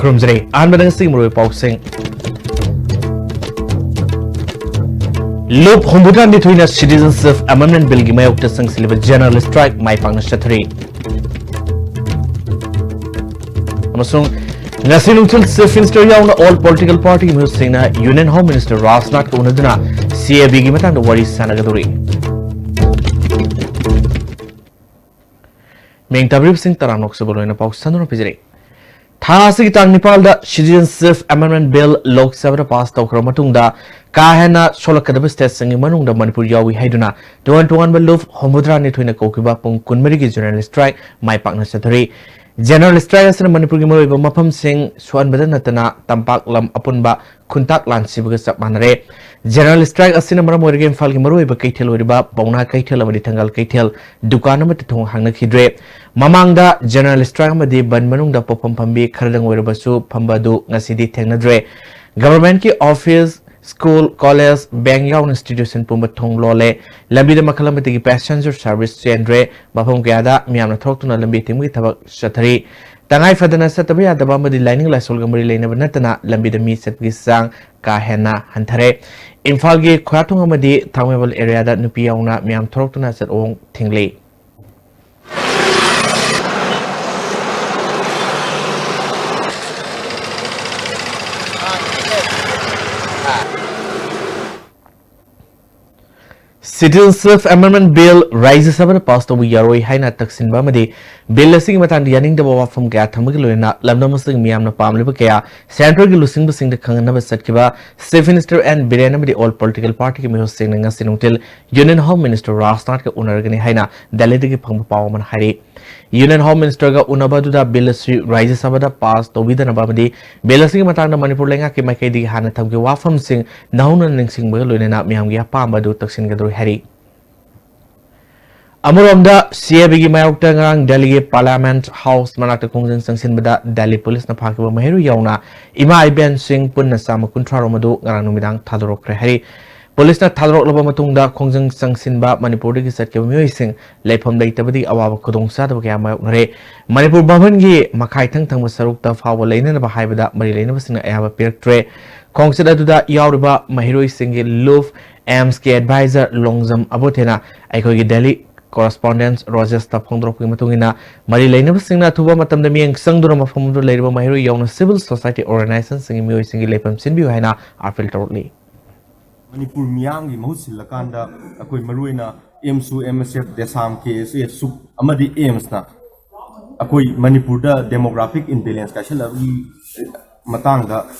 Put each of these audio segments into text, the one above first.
Krumzre, Anbadang Sing Murray Boxing. Loop Hombudan between a Citizens Amendment Bill Gimayok to Sang Silver General Strike, my partner Shatri. Amasung Nasinum till Sif Minister on all political party Musina, Union Home Minister Rasnak Unaduna, CA Bigimatan, the Wari Sanagaduri. Ming Tabrib Sing Taranok Sabolo in a box, Sandro Pizri. Thasi tang Nepal da Citizenship Amendment Bill Lok Sabha pass tawkra matungda kahena solakadaba state sangi manungda Manipur yawi haiduna 21 baluf homudra ni thoina kokiba pung kunmari gi general strike mai pakna sathari general strike asana Manipur gi maroi ba mafam sing swan badan natana tampak lam apunba khuntak lansibaga sap manare general strike asina maram orige Imphal gi maroi ba kaithel oriba pauna kaithel amadi thangal kaithel dukan amati thong hangna khidre mamangda general strike amadi ban manungda popam pambi kharadang oribasu phambadu ngasidi thengnadre government ki office school college bank yawn institution pumba thong lole lambi da makalamati gi passenger service cendre mafam gyada miyamna throktuna lambi timgi thabak sathari tangai fadana satabya daba madi lining lasol gamari leina banatana lambi da mi setgi sang ka hena hanthare Imphal gi khwatung amadi thangmebal area da nupi yauna miyam throktuna sat ong thingle Citizenship Amendment Bill rises up passed over Yaroi Haina Taksin Bamadi, Bill Sing Matan Yaning the Bawa from Gatamagulina, Lamnamasing Miam Napam Libakea, Central Lusing the Sing the Kanganaba Satkiba, Safe Minister and Biranamadi all political party Miho Singing us in Union Home Minister Rasnaka Unargani Haina, Daliti Pampaman Hari. Union Home Minister Unabaduda Bill rises up the past over the Nabamadi, Bill Sing Matana Manipur Lenga Makedi Hana Tamki Wafam Sing, Nauna and Sing Buluna Miamgia Pambadu Taksin Gadru Hari. Amuromda CABG Mayoktangang Delhi Parliament House Manakta Kongjang Sangsin Bada Delhi Police na Pakiba Mahiru Yauna Ima Iben Sing Punna Sama Kuntraromadu Garanumidang Tadorok Hari Police na Tadorok Laba Matungda Kongjang Sangsin Ba Manipur Digi Satkiba Mui Sing Lepom Daitabadi Awa Kudong Sada Bakaya Mayoknare Manipur Babangi Makai Tang Tang Masaruk da Fawa Lane na Bahaibada Marilena Basina Ayaba Pirtre Kongsida Duda Yauriba Mahiru Singi Love AMSK Advisor Longzam Abotena Aikogi Delhi Correspondence Rogers Tapondrop Matungina, Mari Lane Singna Tuba Matam the Miang Sangdurama from the Labor Mahiru Yon civil society organization singing music singing Lepam Sinbu Hana are filteredly. Manipur Miangi Mosilakanda, a Koi Maruina, MSU MSF Desam case, Sup Amadi Amesna, a Koi Manipurda demographic imbalance, Kashela Matanga,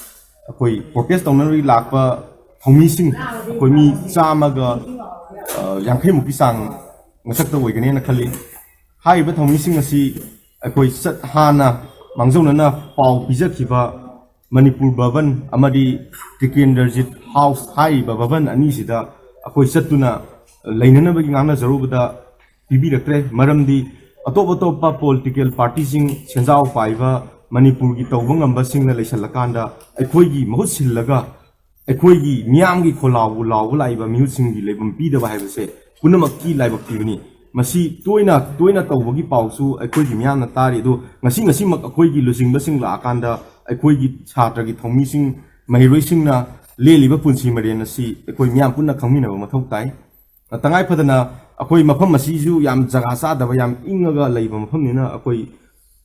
a Koi protest on Lakpa, Homising, Koi Mi Samaga, Yankemupisang. Masakta wigani na khali hai ba thomi sing asi akoi sat hana mangjona na pau pijakhiba Manipur Bhavan amadi Tikenderjit House hai ba Bhavan ani sida akoi satuna lainana bagi ngana zarubada pibiraktre maramdi atop political party sing senjau paiba Manipur gi tawbang amba sing na leisalakanda akoi gi mahut sillaga akoi gi miyam gi kholawu lawu laiba miut sing gi lebam pida ba haibase Punamaki live of Tivini. Masi Toina Tawagi Pausu, a Kogi Miana Tari do, Masing Mak a Kogi losing Basing La Akanda, a Kogi Chatragi Tomising, my racing na Lily Bapunsi Mariana sea, a Koi Miampuna Kamina, Matotai. A Tangai Padana, a Koi Mapamasizu, Yam Zagasada, Yam Inga Labam Humina, a Koi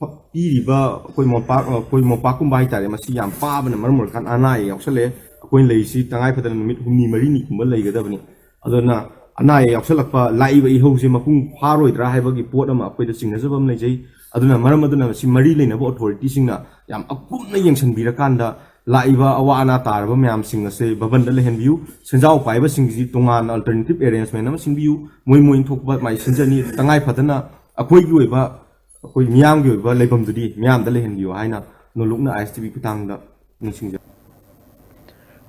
Piriba, Koi Mopakum Baita, Masi Yam Pab and Murmur can Anai, Oxale, a Koi Lacy, Tangai Padan Humi Marini, Kumala Gavani. Adona. Anai Oxalapa, live a house in Mapung, Paro, Drahagi, Portam, up with the singers of Amlay, Aduna Maramaduna, Simarilin about authority singer, Yam Apuna Yansan Birakanda, Laiva, Awana Tarva, Yam singer say, Babandalahan view, Senzao Fiber sings Tongan alternative areas, Manam in view, Moin talk about my Sinjani, Tangai Patana, a Koyueva, a Koy Miam Yuva, Labam to D, Miam the Lahan view, Haina, no Luna Ice to be Kutanga, Ninsing.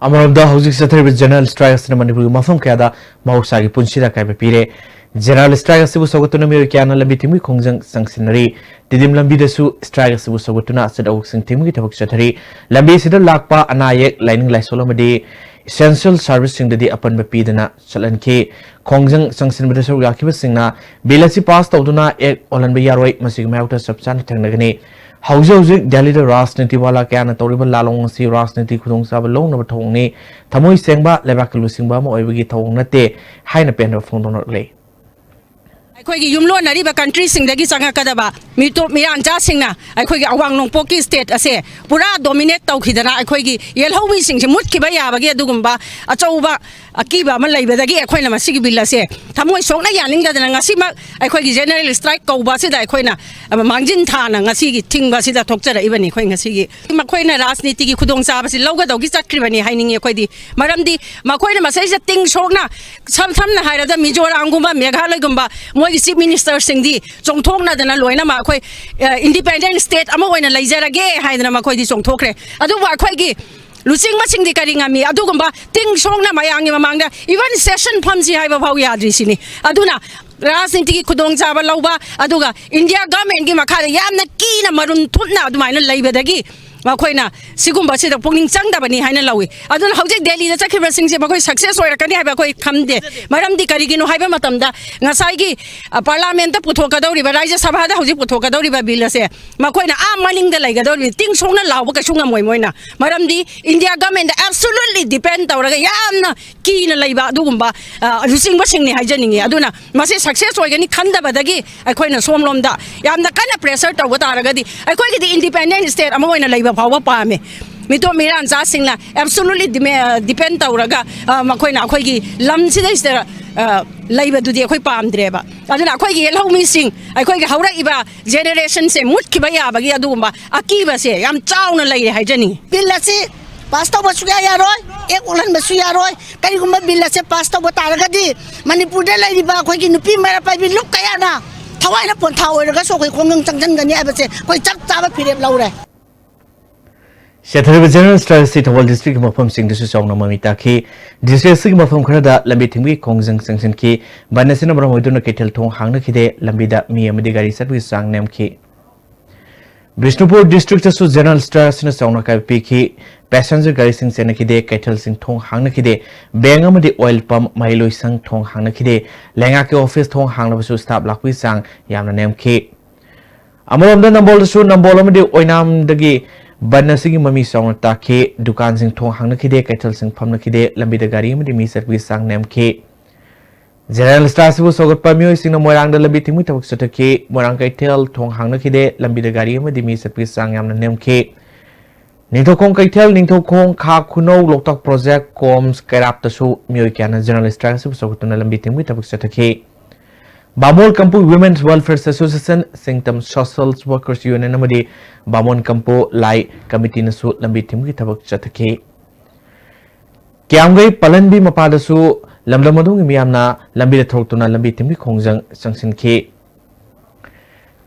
Amar of the Housing Secretary with General Strikes in Manipur Mafam Kada, Mausagi Punshida Kaipire, General strike asibu sogotuna mi kyana lambi timwi khongjang sangsinari tidim lambi dasu strike asibu sogotuna asada uksing timwi tabak chathari lambi sida lakpa anayek lining laisolamadi essential service sing dadi apan bapi dana chalanke khongjang sangsin badasu yakiba singna bilasi pass tawduna ek olan bi yaroi masig mayauta subsan thangnagani hauzik Delhi da rajniti wala kyana tawriba lalong si rajniti khudong sab long na thongni thamoi sengba lebaklu singba mo oibagi thong nate haina pen phongdonor le ꯑꯩꯈꯣꯏꯒꯤ ꯌꯨꯝꯂꯣꯟꯅꯔꯤꯕ ꯀꯟꯇ꯭ꯔꯤꯁꯤꯡꯗꯒꯤ ꯆꯪꯉꯛꯀꯗꯕ ꯃꯤꯇꯣꯞ ꯃꯤꯔꯥꯟꯆꯥꯁꯤꯡꯅ ꯑꯩꯈꯣꯏꯒꯤ ꯑꯋꯥꯡ ꯅꯣꯡꯄꯣꯛꯀꯤ state ꯑꯁꯦ ꯄꯨꯔꯥ dominate ꯇꯧꯈꯤꯗꯅ ꯑꯩꯈꯣꯏꯒꯤ ꯌꯦꯜꯍꯧꯃꯤꯁꯤꯡꯁꯦ ꯃꯨꯠꯈꯤꯕ ꯌꯥꯕꯒꯤ ꯑꯗꯨꯒꯨꯝꯕ ꯑꯆꯧꯕ ꯑꯀꯤꯕ ꯑꯃ ꯂꯩꯕꯗꯒꯤ ꯑꯩꯈꯣꯏꯅ ꯃꯁꯤꯒꯤ ꯕꯤꯜ ꯑꯁꯦ ꯊꯃꯣꯏ ꯁꯣꯛꯅ ꯌꯥꯅꯤꯡꯗꯗꯅ ꯉꯁꯤꯃꯛ ꯑꯩꯈꯣꯏꯒꯤ ꯖꯦꯅꯔꯦꯜ ꯁ꯭ꯇ꯭ꯔꯥꯏꯛ ꯀꯧꯕ ꯑꯁꯤꯗ ꯑꯩꯈꯣꯏꯅ ꯃꯥꯡꯖꯤꯟ ꯊꯥꯅ ꯉꯁꯤꯒꯤ ꯊꯤꯡꯕ ꯑꯁꯤꯗ ꯊꯣꯛꯆꯔꯛꯏꯕꯅꯤ ꯑꯩꯈꯣꯏ ꯉꯁꯤꯒꯤ ꯃꯈꯣꯏꯅ ꯔꯥꯖꯅꯤꯇꯤꯒꯤ ꯈꯨꯗꯣꯡꯆꯥꯕꯁꯤ ꯂꯧꯒꯗꯧꯒꯤ ꯆꯠꯈ꯭ꯔꯤꯕꯅꯤ ꯍꯥꯏꯅꯤꯡꯉꯤ ꯑꯩꯈꯣꯏꯗꯤ ꯃꯔꯝꯗꯤ ꯃꯈꯣꯏꯅ ꯃꯁꯤꯁꯦ ꯇꯤꯡ ꯁꯣꯛꯅ ꯁꯝꯅ ꯍꯥꯏꯔꯕꯗ ꯃꯤꯖꯣꯔꯥꯝꯒꯨꯝꯕ ꯃꯦꯘꯥꯂꯌꯒꯨꯝꯕ ꯃꯣꯏꯒꯤ ꯆꯤꯐ ꯃꯤꯅꯤꯁꯇꯔꯁꯤꯡꯗꯤ ꯆꯣꯡꯊꯣꯛꯅꯗꯅ ꯂꯣꯏꯅꯃꯛ ꯑꯩꯈꯣꯏ ꯏꯟꯗꯤꯄꯦꯟꯗꯦꯟ ꯁ꯭ꯇꯦꯠ ꯑꯃ ꯑꯣꯏꯅ ꯂꯩꯖꯔꯒꯦ ꯍꯥꯏꯗꯅ ꯃꯈꯣꯏꯗꯤ ꯆꯣꯡꯊꯣꯛꯈ꯭ꯔꯦ ꯑꯗꯨꯕꯨ ꯑꯩꯈꯣꯏꯒꯤ ꯂꯨꯆꯤꯡꯕꯁꯤꯡꯗꯤ ꯀꯔꯤ ꯉꯝꯃꯤ ꯑꯗꯨꯒꯨꯝꯕ ꯇꯤꯡ ꯁꯣꯡꯅ ꯃꯌꯥꯝꯒꯤ ꯃꯃꯥꯡꯗ ꯏꯚꯟ ꯁꯦꯁꯟ ꯐꯝꯁꯤ ꯍꯥꯏꯕ ꯐꯥꯎ ꯌꯥꯗ꯭ꯔꯤꯁꯤꯅꯤ ꯑꯗꯨꯅ ꯔꯥꯖꯅꯤꯇꯤꯒꯤ ꯈꯨꯗꯣꯡꯆꯥꯕ ꯂꯧꯕ ꯑꯗꯨꯒ ꯏꯟꯗꯤꯌꯥ ꯒꯚꯔꯟꯃꯦꯟꯠꯒꯤ ꯃꯈꯥꯗ ꯌꯥꯝꯅ ꯀꯤꯅ ꯃꯔꯨꯟ ꯊꯨꯞꯅ ꯑꯗꯨꯃꯥꯏꯅ ꯂꯩꯕꯗꯒꯤ ꯃꯈꯣꯏꯅ ꯁꯤꯒꯨꯝꯕꯁꯤꯗ ꯄꯨꯛꯅꯤꯡ ꯆꯪꯗꯕꯅꯤ ꯍꯥꯏꯅ ꯂꯧꯏ ꯑꯗꯨꯅ ꯍꯧꯖꯤꯛ ꯗꯦꯜꯂꯤꯗ ꯆꯠꯈꯤꯕꯁꯤꯡꯁꯦ ꯃꯈꯣꯏ ꯁꯛꯁꯦꯁ ꯑꯣꯏꯔꯛꯀꯅꯤ ꯍꯥꯏꯕ ꯑꯩꯈꯣꯏ ꯈꯪꯗꯦ ꯃꯔꯝꯗꯤ ꯀꯔꯤꯒꯤꯅꯣ ꯍꯥꯏꯕ ꯃꯇꯝꯗ ꯉꯁꯥꯏꯒꯤ ꯄꯥꯔꯂꯥꯃꯦꯟꯠꯇ ꯄꯨꯊꯣꯛꯀꯗꯧꯔꯤꯕ ꯔꯥꯖ꯭ꯌ ꯁꯚꯥꯗ ꯍꯧꯖꯤꯛ ꯄꯨꯊꯣꯛꯀꯗꯧꯔꯤꯕ ꯕꯤꯜ ꯑꯁꯦ ꯃꯈꯣꯏꯅ ꯃꯅꯤꯡꯗ ꯂꯩꯒꯗꯧꯔꯤꯕ ꯇꯤꯡ ꯁꯣꯡꯅ ꯂꯥꯎꯕ ꯀꯩꯁꯨ ꯉꯝꯃꯣꯏ ꯃꯣꯏꯅ ꯃꯔꯝꯗꯤ ꯏꯟꯗꯤꯌꯥ ꯒꯚꯔꯟꯃꯦꯟꯠꯗ ꯑꯦꯕꯁꯣꯂꯨꯠꯂꯤ ꯗꯤꯄꯦꯟ ꯇꯧꯔꯒ ꯌꯥꯝꯅ ꯀꯤꯅ ꯂꯩꯕ ꯑꯗꯨꯒꯨꯝꯕ ꯂꯨꯆꯤꯡꯕꯁꯤꯡꯅꯤ ꯍꯥꯏꯖꯅꯤꯡꯉꯤ ꯑꯗꯨꯅ ꯃꯁꯤ ꯁꯛꯁꯦꯁ ꯑꯣꯏꯒꯅꯤ ꯈꯟꯗꯕꯗꯒꯤ ꯑꯩꯈꯣꯏꯅ ꯁꯣꯝꯂꯣꯝꯗ ꯌꯥꯝꯅ ꯀꯟꯅ ꯄ꯭ꯔꯦꯁꯔ ꯇꯧꯕ ꯇꯥꯔꯒꯗꯤ ꯑꯩꯈꯣꯏꯒꯤꯗꯤ ꯏꯟꯗꯤꯄꯦꯟꯗꯦꯟ ꯁ꯭ꯇꯦꯠ ꯑꯃ ꯑꯣꯏꯅ ꯂꯩꯕ ꯐꯥꯎꯕ ꯄꯥꯝꯃꯦ ꯃꯤꯇꯣꯞ ꯃꯤꯔꯥꯟꯆꯥꯁꯤꯡꯅ ꯑꯦꯕꯁꯣꯂꯨꯠꯂꯤ ꯗꯤꯄꯦꯟ ꯇꯧꯔꯒ ꯃꯈꯣꯏꯅ ꯑꯩꯈꯣꯏꯒꯤ ꯂꯝꯁꯤꯗꯩꯁꯤꯗ ꯂꯩꯕꯗꯨꯗꯤ ꯑꯩꯈꯣꯏ ꯄꯥꯝꯗ꯭ꯔꯦꯕ ꯑꯗꯨꯅ ꯑꯩꯈꯣꯏꯒꯤ ꯌꯦꯜꯍꯧꯃꯤꯁꯤꯡ ꯑꯩꯈꯣꯏꯒꯤ ꯍꯧꯔꯛꯏꯕ ꯖꯦꯅꯦꯔꯦꯁꯟꯁꯦ ꯃꯨꯠꯈꯤꯕ ꯌꯥꯕꯒꯤ ꯑꯗꯨꯒꯨꯝꯕ ꯑꯀꯤꯕꯁꯦ ꯌꯥꯝ ꯆꯥꯎꯅ ꯂꯩꯔꯦ ꯍꯥꯏꯖꯅꯤꯡꯉꯤ ꯕꯤꯜ ꯑꯁꯤ ꯄꯥꯁ ꯇꯧꯕ ꯁꯨꯡꯌꯥ ꯌꯥꯔꯣꯏ ꯑꯦꯛ ꯑꯣꯜꯍꯟꯕꯁꯨ ꯌꯥꯔꯣꯏ ꯀꯔꯤꯒꯨꯝꯕ ꯕꯤꯜ ꯑꯁꯤ ꯄꯥꯁ ꯇꯧꯕ ꯇꯥꯔꯒꯗꯤ ꯃꯅꯤꯄꯨꯔꯗ ꯂꯩꯔꯤꯕ ꯑꯩꯈꯣꯏꯒꯤ ꯅꯨꯄꯤ ꯃꯩꯔꯥ ꯄꯥꯏꯕꯤ ꯂꯨꯞ ꯀꯌꯥꯅ ꯊꯋꯥꯏꯅ ꯄꯣꯟꯊꯥ ꯑꯣꯏꯔꯒꯁꯨ ꯑꯩꯈꯣꯏ ꯈꯣꯡꯖꯪ ꯆꯪꯁꯤꯟꯒꯅꯤ ꯍꯥꯏꯕꯁꯦ ꯑꯩꯈꯣꯏ ꯆꯞ ꯆꯥꯕ ꯐꯤꯔꯦꯞ ꯂꯧꯔꯦ Shatharib General Strategy Tawal District Mafam Singh Disu Chawna Mamita Ki District Sing Mafam Kharada Lambi Thingwi Khongjang Sanction Ki Banasina Bram Hoiduna Ketel Thong Hangna Khide Lambida Mi Amadi Gari Service Sang Nem Ki Bishnupur District Asu General Strategy Chawna Kai Pi Ki Passenger Gari Sing Sena Khide Ketel Sing Thong Hangna Khide Bang Amadi Oil Pump Mailoi Sang Thong Hangna Khide Lenga Ki Office Thong Hangna Basu Staff Lakwi Sang Yamna Nem Ki Amaramda Nambol Su Nambol Amadi Oinam Dagi Banasigi Mami Song Take Dukan Sing Thong Hangna Khide Ketel Sing Phamna Khide Lambida Gari Amadi Mi Service Sang Nem Ki General Strategy Sogot Pamyo Sing Moirang da Lambi Thingwi Tabak Satake Moirang Ketel Thong Hangna Khide Lambida Gari Amadi Mi Service Sang Yamna Nem Ki Ningthokong Ketel Ningthokong Kha Khuno Loktak Project Coms Kairap Tasu Myo Kyana General Strategy Sogotuna Lambi Thingwi Tabak Satake Bamol Kampu Women's Welfare Association Singtam Social Workers Union Amadi Bamon Kampu Lai Committee Nasu Lambi Thingwi Tabak Satake Kyamgai Palanbi Mapadasu Lamdamadung Miyamna Lambi Throktuna Lambi Thingwi Khongjang Sangsin Ki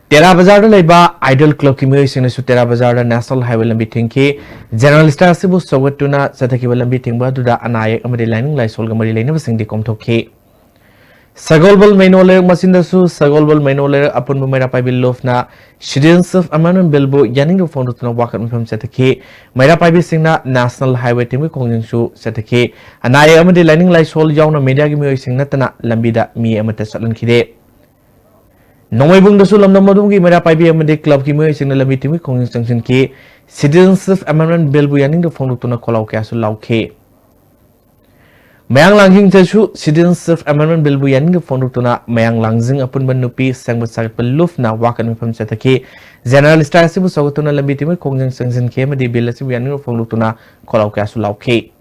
Tera Bazar Laiba Idol Club Kimi Sinasu Tera Bazar National Highway Lambi Thingki General Strategy Sogotuna Sataki Lambi Thingba Duda Anayak Amadi Lining Lai Solga Mari Laina Sing Di Komthoki Sagolbal Mainoler Masindasu Sagolbal Mainoler Upon Mumera Paibil Lofna Citizens of Amman Bilbo Yaning to Fondutuna Wakan from Setake Mera Paibi Singna National Highway Timmy Konginshu Setake and I am the lining like Sol Yawn Media Gimi Sing Natana Lambida Mi Amata Salan Kide Nomabung the Sulam Namadungi Mera Paibi Amadi Club Gimi Sing the Labitimi Kongin Ki Citizens of Amman Bilbo Yaning to Fondutuna Kolau Castle Lauke Mayang Langjing Tashu, Citizens of Amendment Bill Buyaning Fondutuna, Mayang Langjing upon Banupi, Sang Sak Lufna, Wakan from Setake, General Strategy Sogotuna Labitimi, Kongjang Sanction came the Bill Yaning Fondutuna, Kolaukasu Lauke.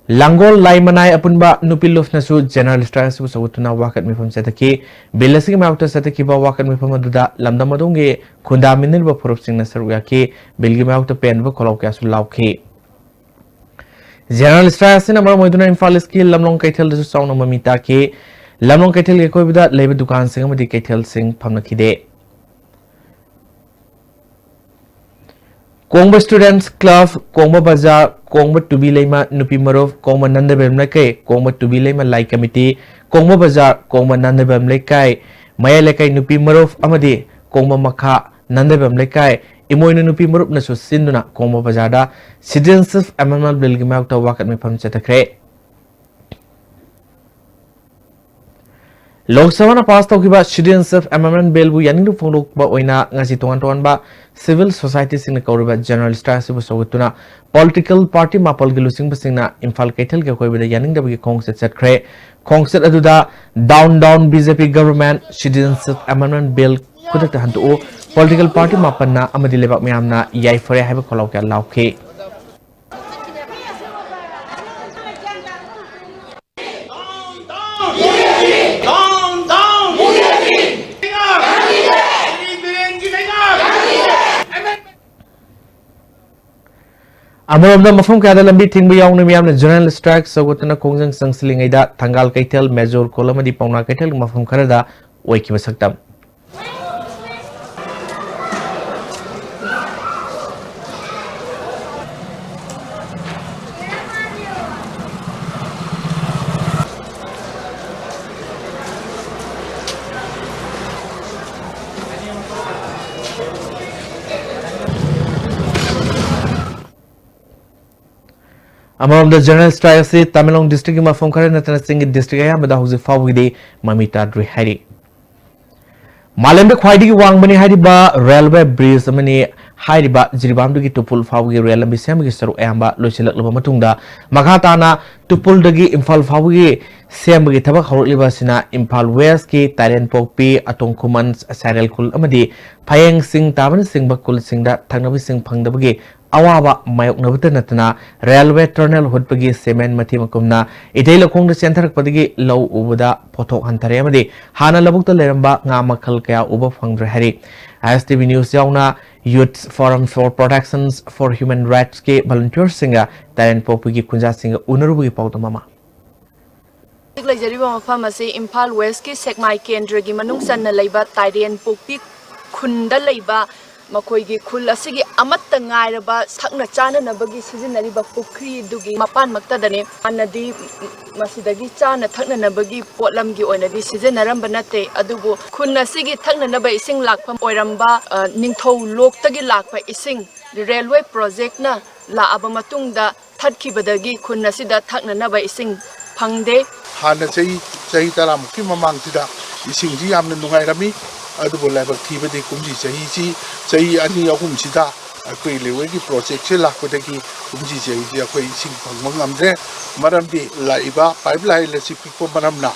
Langol Laimanai Apunba Nupi Lufnasu, General Strategy Sogotuna, Wakan from Setake, Billasim out of Setakiba, Wakan from Maduda, Lamdamadunge, Kundaminil Purpsing Nasaruyake, Bilgim out of Penva, Kolaukasu Lauke. General Strategy Namar Moiduna Infal Skill Lamlong Ketel the Sound of Mamita Ke Lamlong Ketel Ekobida Labor Dukan Sing Madi Ketel Sing Pamnakide Kongba Students Club Kongba Bazaar Kongba Tubi Lema Nupi Marov Kongba Nanda Bemnake Kongba Tubi Lema Lai Committee Kongma Bazar, Kongma Nandabam Lekai, Maya Lekai Nupi Maruf Amadi, Kongma Makha, Nandabam Lekai, Imoina Nupi Marup Nasu Sinduna, Kongma Bazada, Citizens Amendment Bill Gimauta Wakat Mipam Chetakre. Lok Sabha pass taukiba Citizens Amendment Bill bu yaning phonglok ba oina ngasi tongan ba civil society sing kauriba general strike bu sogutuna political party mapal gilusing basingna Imphal Kethel ke koibida yaning da bi kongset setkre kongset aduda down BJP government Citizens Amendment Bill kudak hantu political party mapanna amadi lebak myamna yai fare haiba kholaw ka lauke Amaramda mafam kada lambi thingba yauna miyamna general strike sogotna kongjang sangsilingaida thangal kaitel major kolamadi pauna kaitel mafam kharada oikiba saktam Among the general strike se Tamilong district ma phom khare natana sing district ya bada huzi fawide mamita dri hari Malembe khwaidi ki wang bani hari ba railway bridge amani hari ba jiribam dugi tupul fawge rail ambi sem gi saru amba loisilak loba matungda makha na tupul dagi Imphal fawge sem gi thabak horliba sina Imphal West ki Taren Pokpi Atongkuman Sarel kul amadi Phayeng Sing Taban Sing bakul singda thangnabi sing phangdabagi awaba mayok nabata natana railway tunnel hutpagi cement mathi makumna idei lokong da center padigi low ubuda photok hantare amadi hana labukta leramba nga makhal kaya uba phangdre hari ISTV news yauna youth forum for protections for human rights ke volunteer singa Taren Pokpi kunja singa unarubu gi pawta mama Lajariba mafam ase Imphal West ki Sekmai Kendra gi manung sanna leiba Taren Pokpi khunda leiba makoigi khul asigi amatta ngairaba sakna chana nabagi sizinari ba pukri dugi mapan makta dane anadi masidagi chana thakna nabagi potlam gi oinadi sizinaram banate adubu khun asigi thakna nabai ising lakpam oiramba ningthau loktagi lakpa ising railway project na la aba matungda thatkibadagi khun asida thakna nabai ising phangde hana chai taram ki mamang tida ising ji amna nungairami adubo level thibadi kumji chahi ani ahum sida akoi lewe gi project se lakpodagi kumji chahi ji akoi sing phangmang amdre maramdi laiba pipeline le sipiko maramna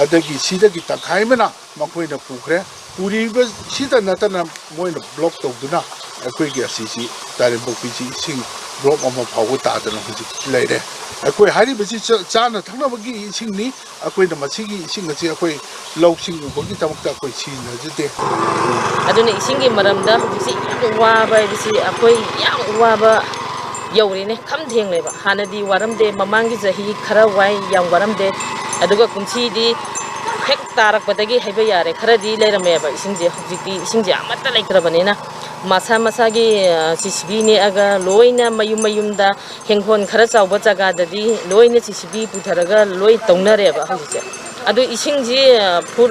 adagi sida gi takhai mana makoi na pukre puri ba sida natana moina block togduna akoi gi asisi Taren Pokpi ji sing block ama phawu ta dana huji leire akoi hari basi chana thangna bagi sing ni akoi na masigi sing asi akoi law sing bagi tamakta akoi si na jute aduna isingi maramda bisi wa ba bisi akoi ya wa ba yauri ne kham theng leba hanadi waramde mamangi jahi khara wai yang waramde aduga kumchi di hek tarak padagi haiba yare khara di leirame ba isingje hujiti isingje amatta laikrabanena masa gi CCB ni aga loina mayum da hengphon khara chawba jaga dadi loina CCB putharaga loi tongnare ba hujise adu isingji phur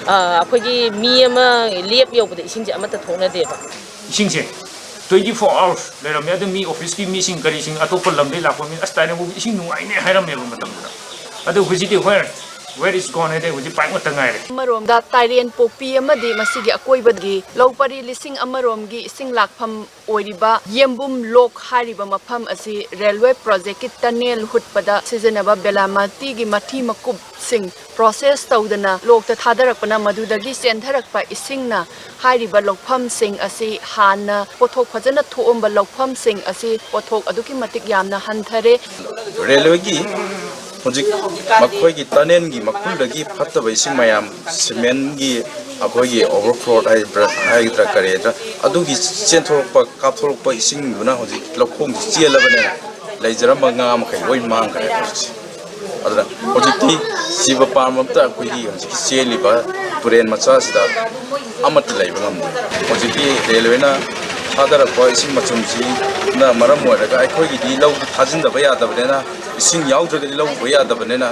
aphagi mi ama lep yobda isingji amata thongna de ba isingje 24 hours leram ya mi office ki meeting kari sing atop lambe la ko mi astane bu ising nungai ne hairam me matam adu hujiti where is gone ede huji pai ngota ngai amarom da Taren Pokpi amadi masigi akoibagi lawpari lising amarom gi ising lakpham oiriba yembum lok hariba mafam asi railway project ki tunnel hutpada sijanaba belamati gi mathi makup sing process tawdana lokta thadarakpana madudagi centharakpa isingna hariba lokpham sing asi hana pothok phajana thoomba lokpham sing asi pothok aduki matik yamna hanthare railway gi Hojik makoi gi tanen gi makul dagi phatta baising mayam cement gi akoi gi overflow ai dra karedra adu gi central pa kapthol pa ising buna hojik lokhong chiela bane leijaram banga ma kai oi mang kare hojik adra hojik ti siba parmam ta akoi gi hojik cheli ba turen macha sida amat lei bangam hojik ti railway na hadara ko ising machum ji na maram mo daga akoi gi di lau thajin da ba ya da bane na ising yaw daga di lau ba ya da bane na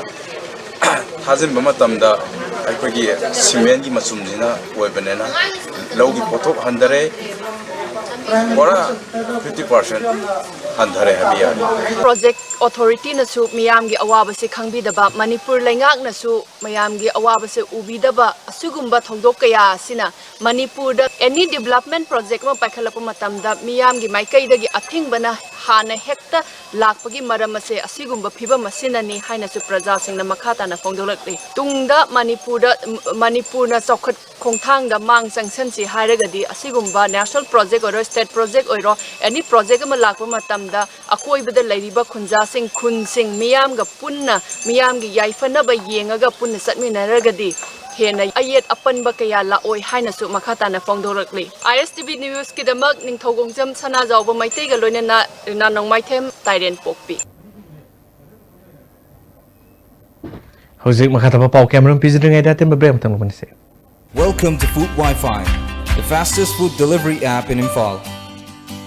थाजिन बमतमदा अखोगी cement की मचुमजिना ओइबनेना लौगी पोथोक हंदरे बड़ा 50% हंदरे हबिया project authority नसु मियाम की अवाब से खंगबीदबा मणिपुर लेंगाक नसु मियाम की अवाब से उबीदबा असुगुम्बा थोंदोक कया सिना Manipur the any development project में पाखलप मतमदा मियाम की माइकैदगी अथिंगबना हाना हेक्ता लाखपगी मरम से असिगुम्बा फिबम सिननी हाइनसु प्रजा सिंगना मखाताना फोंदोलकले तुंगदा मणिपुर न चौखट खोंथांग द मांग संगसनसी हाइरगदी असिगुम्बा नेशनल प्रोजेक्ट और स्टेट प्रोजेक्ट और एनी प्रोजेक्ट में लाख मतमदा अकोइबदा लैरिबा खुंजासिंग खुनसिंग मियाम ग पुन्ना मियाम गी याइफनबा येंगागा पुन्ना सटमिनरगदी हेना अयेत अपनबा कया लाओय हाइनसु मखाताना फोंदोरकली ISTV न्यूज किदमक निंगथौगोंजम सनाजावबा मैतैगा लोइनना रिना Nongmaithem Tairenpokpi Hojik makatapa pau Cameron pizring ay dati mabrem tang lumanise. Welcome to Food Wi-Fi, the fastest food delivery app in Imphal.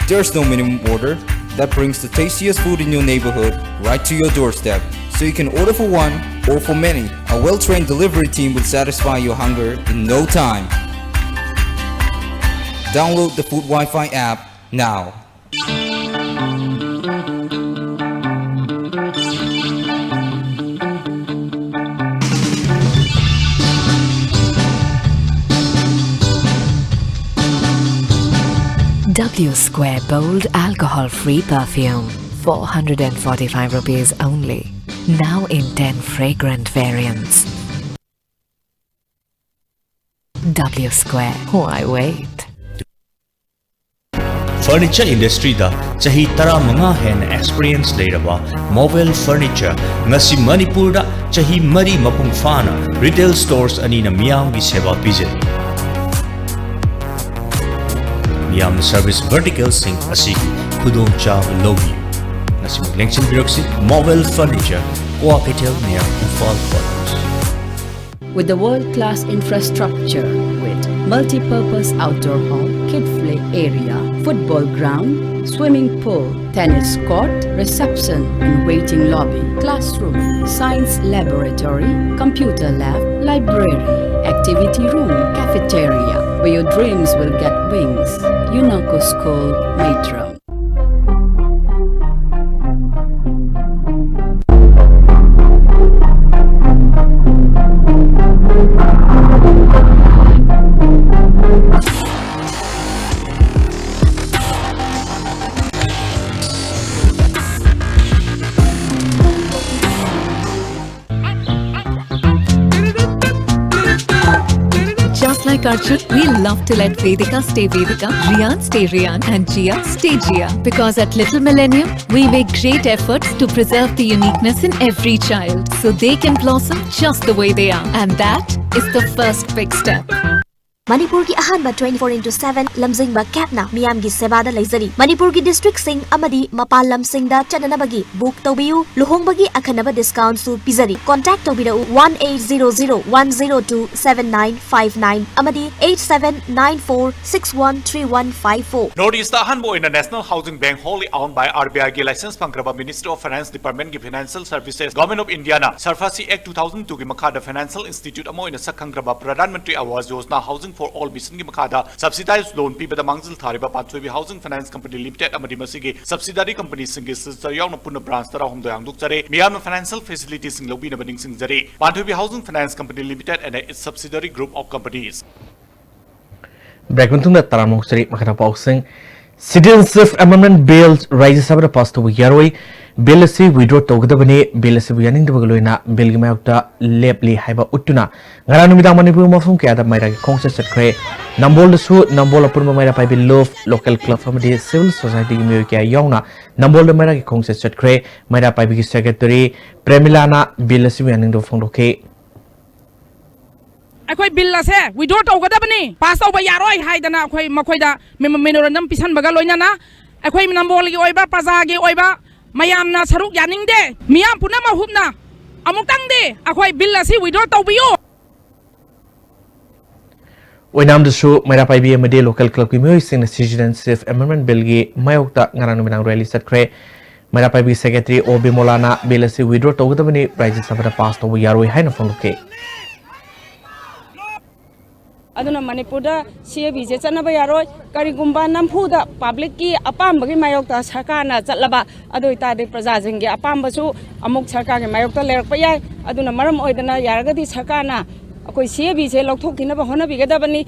There's no minimum order that brings the tastiest food in your neighborhood right to your doorstep. So you can order for one or for many. A well-trained delivery team will satisfy your hunger in no time. Download the Food Wi-Fi app now. W Square Bold Alcohol Free Perfume, 445 rupees only. Now in 10 fragrant variants. W Square, why wait? Furniture industry da chahi tara manga hen experience leiraba Mobile Furniture ngasi Manipur da chahi mari mapung fana retail stores ani na miyam gi seva pijari. Miyam service vertical sing asigi khudong chaw logi ngasi maglengsin biroksi Mobile Furniture Coacatel near Ufal Quarters. With the world-class infrastructure with multi-purpose outdoor hall, kid play area, football ground, swimming pool, tennis court, reception and waiting lobby, classroom, science laboratory, computer lab, library, activity room, cafeteria, where your dreams will get wings. UNACO School, Metro. Just like Arjun, we love to let Vedika stay Vedika, Rian stay Rian, and Gia stay Gia. Because at Little Millennium, we make great efforts to preserve the uniqueness in every child so they can blossom just the way they are. And that is the first big step. Manipur की अहानबा 24/7 लमजिंगबा कैपना मियाम की सेवादा लेजरी मणिपुर की district सिंह अमदी मपाल लमसिंगदा चननबगी book तौबियु लुहोंगबगी अखनबा डिस्काउंट सु पिजरी कांटेक्ट तौबिरउ 1800-102-7959 अमदी 8794613154 Notice the अहानबो in the National Housing Bank wholly owned by RBI की license पंग्रबा Ministry of Finance Department की Financial Services Government of India ना सरफासी Act 2002 की मखादा Financial Institute अमो इन सकंग्रबा प्रधानमंत्री Awas Yojana Housing for all mission की मखादा subsidized loan पीबदा मांगजिल थारिबा पांचोबी Housing Finance Company Limited अमदी मसीगे subsidiary company सिंगे सरयावना पुनः branch तरा home Doyang दुक्चरे मियाम financial facilities सिंग lobby नबनिंग सिंग जरे पांचोबी Housing Finance Company Limited and its subsidiary group of companies. Breakmentung da taramok seri makana pausing Citizenship Amendment Bill Rajya Sabha da pass to yaroi bill si withdraw togdabani bill si yaning dbagloina bill gi mayokta lepli haiba uttuna ngara numida Manipur mafum kya da maira gi khongsa chatkre nambol su nambol apurma maira pai bi love local club family civil society gi meyo kya yauna nambol da maira gi khongsa chatkre maira pai bi secretary Premilana bill si yaning do phongdoke अखोई bill असे withdraw तौगदबनी पास तौब यारोय हाइदना अखोई मखोइदा memorandum पिसनबगा लोइनाना अखोई नंबोलगी ओइबा प्रजागी ओइबा मयामना सरुक यानिंगदे मियाम पुना महुबना अमुक्तंगदे अखोई bill असे withdraw तौबियो ओइनामदसु मैरा पाइबी एमडे local club की music सिंग citizenship amendment bill की मायोक्ता ngarang minang rally satkhre Mera Pai Secretary O Bimolana bill asi withdraw tawgadabani Rajya Sabha pass tawba yaroi haina phongluke. aduna manipur da CAB je chanaba yaroi karigumba namphuda public ki apam bagi mayok ta sarkar na chatlaba adoi ta de praja jingi apam basu amuk sarkar ge mayok ta lerak pa yai aduna maram oidana yaragadi sarkar na akoi CAB je lokthok thina ba hona bigadabani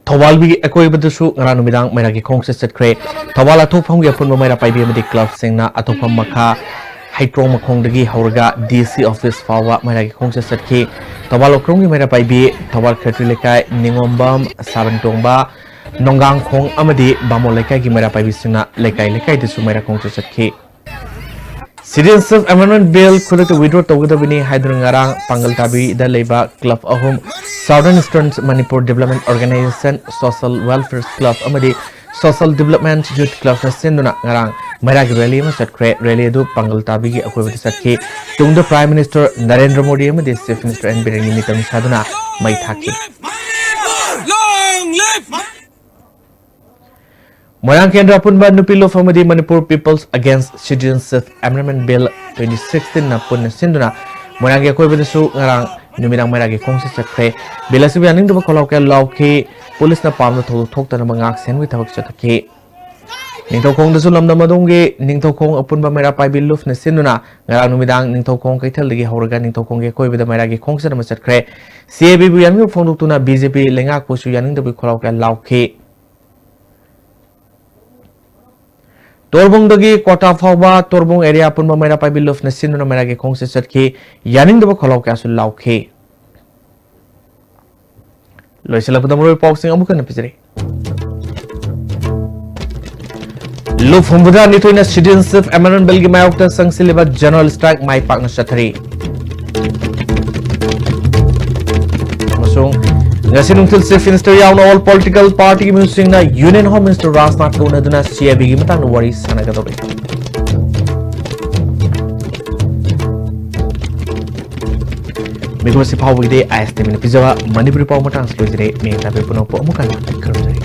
Thawal bi akoi badasu ngara numidang mera ki khong se setkre thawal athok phang ge phun mera pai bi amadi club singna athok pham makha Hydro Makong dagi hauraga DC office fawa mera ki khong se setki Tawal okrong ki mera pai bi Tawal khatri lekai Ningombam Sabantongba Nonggang khong amadi Bamo lekai ki mera pai bi singna lekai disu mera khong se setki Citizenship Amendment Bill khudak withdraw tawgadabini haidrung ngarang pangal tabi da leba club ahum Southern Eastern Manipur Development Organization Social Welfare Club amadi Social Development Youth Club na sinduna ngarang Marag rally ma satkre rally du pangal tabi gi akoi bati satki tungda Prime Minister Narendra Modi amadi Chief Minister N Birani mitam saduna mai thaki Moyang Kendra punba nupilo famadi Manipur Peoples Against Citizenship Amendment Bill 2016 na pun sinduna Moyang gi akoi bati su ngarang numirang maragi khongsi satkre bilasi bianing du kolaw ke lawki police na pamna thok ta na mangak sen wi thawak satki Ningthokong da sulam namadongge ningthokong apunba mera pai biluf na sinuna ngarang numidang ningthokong kaithal dagi hauraga ningthokong ge koibeda mera ge khongsa na masatkre CAB bu yanmi phongduk tuna BJP lenga kosu yaning da bu kholaw ka lawkhe Torbong dagi kota phawba torbong area apunba mera pai biluf na sinuna mera ge khongsa satki yaning da bu kholaw ka su lawkhe Loisala pudamro pausing amukan na pijare Luf Humbuda Nitoina Citizenship Amendment Bill ki mayokta sangsileba general strike mai pakna sathari Masung ngasi nungtil Chief Minister yauna all political party ki musing na Union Home Minister Rajnath Luna duna CAB ki matang na worry sanagadobe Miko si pawagide IST min pijawa Manipuri paw matang slojire me tabe puno po amukan karamjare